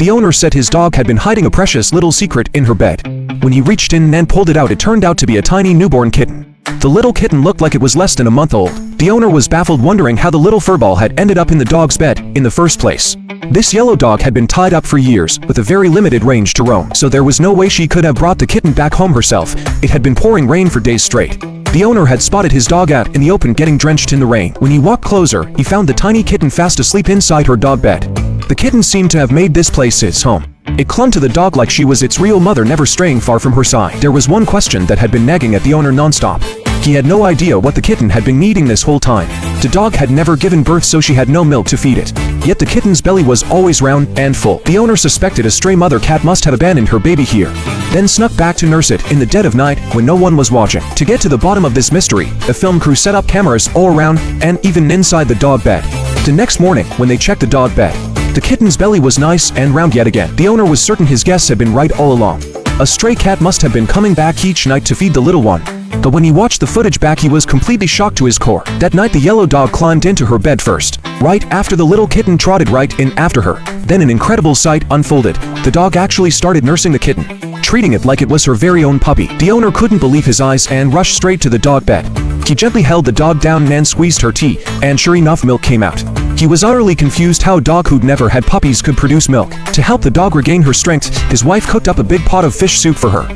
The owner said his dog had been hiding a precious little secret in her bed. When he reached in and pulled it out, it turned out to be a tiny newborn kitten. The little kitten looked like it was less than a month old. The owner was baffled, wondering how the little furball had ended up in the dog's bed in the first place. This yellow dog had been tied up for years, with a very limited range to roam, so there was no way she could have brought the kitten back home herself. It had been pouring rain for days straight. The owner had spotted his dog out in the open getting drenched in the rain. When he walked closer, he found the tiny kitten fast asleep inside her dog bed. The kitten seemed to have made this place its home. It clung to the dog like she was its real mother, never straying far from her side. There was one question that had been nagging at the owner nonstop. He had no idea what the kitten had been eating this whole time. The dog had never given birth, so she had no milk to feed it. Yet the kitten's belly was always round and full. The owner suspected a stray mother cat must have abandoned her baby here, then snuck back to nurse it in the dead of night when no one was watching. To get to the bottom of this mystery, the film crew set up cameras all around and even inside the dog bed. The next morning, when they checked the dog bed, the kitten's belly was nice and round yet again. The owner was certain his guess had been right all along. A stray cat must have been coming back each night to feed the little one. But when he watched the footage back, he was completely shocked to his core. That night, the yellow dog climbed into her bed first, right after the little kitten trotted right in after her. Then an incredible sight unfolded. The dog actually started nursing the kitten, treating it like it was her very own puppy. The owner couldn't believe his eyes and rushed straight to the dog bed. He gently held the dog down and squeezed her tea, and sure enough, milk came out. He was utterly confused how a dog who'd never had puppies could produce milk. To help the dog regain her strength, his wife cooked up a big pot of fish soup for her.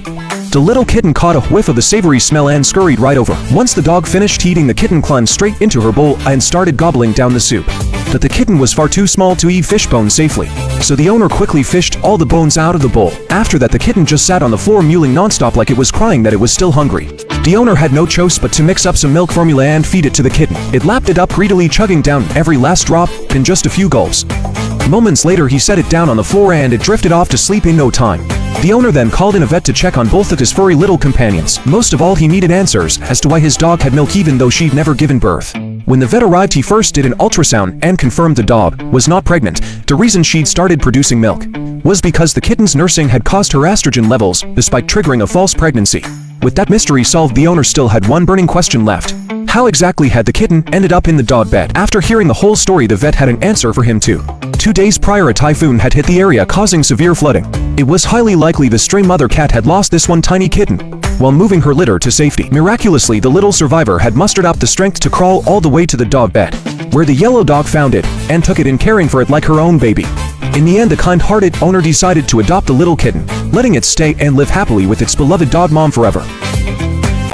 The little kitten caught a whiff of the savory smell and scurried right over. Once the dog finished eating, the kitten climbed straight into her bowl and started gobbling down the soup. But the kitten was far too small to eat fish bones safely, so the owner quickly fished all the bones out of the bowl. After that, the kitten just sat on the floor mewling nonstop like it was crying that it was still hungry. The owner had no choice but to mix up some milk formula and feed it to the kitten. It lapped it up greedily, chugging down every last drop in just a few gulps. Moments later, he set it down on the floor and it drifted off to sleep in no time. The owner then called in a vet to check on both of his furry little companions. Most of all, he needed answers as to why his dog had milk even though she'd never given birth. When the vet arrived, he first did an ultrasound and confirmed the dog was not pregnant. The reason she'd started producing milk was because the kitten's nursing had caused her estrogen levels, despite triggering a false pregnancy. With that mystery solved, the owner still had one burning question left. How exactly had the kitten ended up in the dog bed? After hearing the whole story, the vet had an answer for him too. 2 days prior, a typhoon had hit the area, causing severe flooding. It was highly likely the stray mother cat had lost this one tiny kitten while moving her litter to safety. Miraculously, the little survivor had mustered up the strength to crawl all the way to the dog bed, where the yellow dog found it and took it in, caring for it like her own baby. In the end, the kind-hearted owner decided to adopt the little kitten, letting it stay and live happily with its beloved dog mom forever.